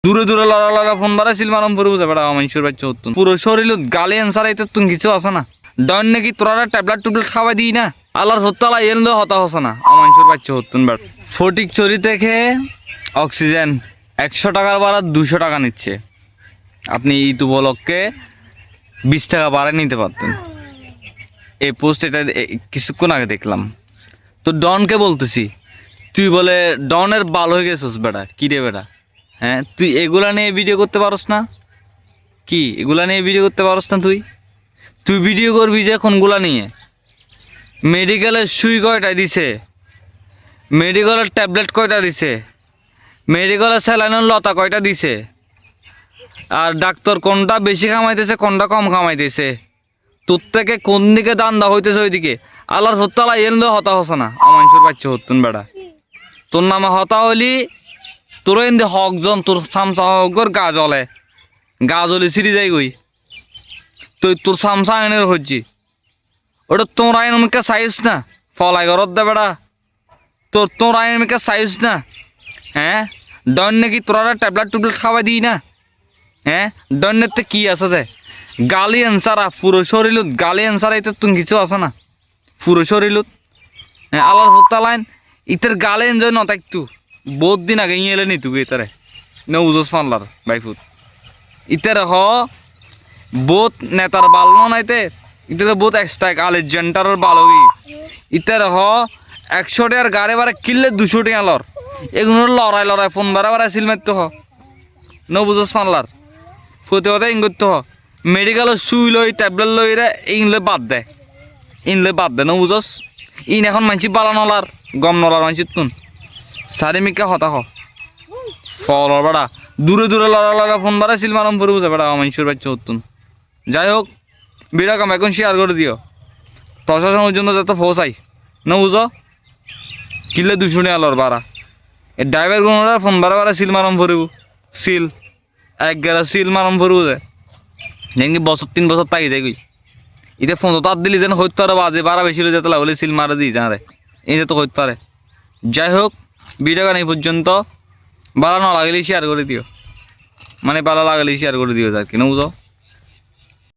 দূরে দূরে লড়া লড়া ফোন বাড়া সিল মারম পরে বুঝে বেড়া মানুষের বাচ্চা হতুন পুরো শরীর গালি অ্যান্সার আইতে তুমি কিছু আছে না দন নাকি তোরা ট্যাবলেট টুবলেট খাওয়াই দিই না আল্লাহর হত্যালা এল হতা হসে না মানুষের বাচ্চা হতুন বেড় ফটিক চরি থেকে অক্সিজেন 100 টাকার বাড়া 200 টাকা নিচ্ছে আপনি ঈদ উপলক্ষে 20 টাকা বাড়ায় নিতে পারতেন এই পোস্ট এটা কিছুক্ষণ আগে দেখলাম তো ডনকে বলতেছি তুই বলে ডনের বাল হয়ে গেছিস বেটা কী রে বেটা হ্যাঁ তুই এগুলা নিয়ে ভিডিও করতে পারস না কি এগুলা নিয়ে ভিডিও করতে পারস না তুই ভিডিও করবি যে কোনগুলা নিয়ে মেডিকেলের সুই কয়টা দিছে মেডিকেলের ট্যাবলেট কয়টা দিছে মেডিকেলের স্যালাইনের লতা কয়টা দিছে আর ডাক্তার কোনটা বেশি কামাইতেছে কোনটা কম কামাইতেছে তোর থেকে কোন দিকে দান্দা হইতেছে ওইদিকে আল্লাহর হত্যালা এল হতা হসে না মানুষের বাচ্চা হতুন বেড়া তোর নামে হতা হইলি তোর এনে হকজন তোর চামচা হকর গা জ্বলে সিঁড়ি যাই গই তুই তোর চামচা এনের হচ্ছি ওটা তোর আইনকে চাইস না ফলাই ঘরত দে বেড়া তোর আইনকে চাইস না হ্যাঁ ডন নাকি তোরা ট্যাবলেট টুবলেট খাওয়াই দিই না হ্যাঁ ডনেতে কি আছে যে গালি অ্যান্সারা পুরো শরীরত গালি অ্যান্সার এতে তুমি কিছু আছে না পুরো শরীরত হ্যাঁ আল্লাহর হত্যালাইন ইতের গালে এনজয় ন থাকতু বহুত দিন আগে ইয়েলে নিতু ইতারে ন উজস ফানলার বাইফুত ইতারে হ বহুত নেতার বাল নাইতে ইতারে বহুত এক্সট্রা আলেকজান্ডারের বাল হবি ইতারে হ 100 টাকার গাড়ি বারে কিনলে 200 টাকা লর এগুলোর লড়াই ফোন বাড়া সিল মারতে হ ন বুঝস ফানলার ফতে হতে ইং করতে হ মেডিকেলের সুই লই ট্যাবলেট লই রে ইনলে বাদ দে ন বুঝস ইন এখন মানসি বালা নলার গম নলার মানসি তুন চারিমিকা হতা হ ফলর বেড়া দূরে দূরে লড়া ফোন বাড়া সিল মারম পরে বুঝে বেড়া মানুষের বাচ্চা হতুন যাই হোক ভিডিও কাম এখন শেয়ার করে দিও প্রশাসন পর্যন্ত যাতে ফোসাই না বুঝো কিনলে 200 টাকা লর বাড়া এই ড্রাইভার গুণরা ফোন বাড়া সিল মারম পরিব সিল এক গেরা সিল মারম পরিব যে দেখি বছর 3 বছর তাই দেখি ইতে ফোন তো তার দিলি যেন হইতে পারে বাজে বাড়া বেশি হলে যেতে বলে সিল মারা দিই জানে এই তো হইতে পারে যাই হোক ভিডিও গান এই পর্যন্ত ভালো না লাগলে শেয়ার করে দিও মানে ভালো লাগলে শেয়ার করে দিও আর কি না বুঝো।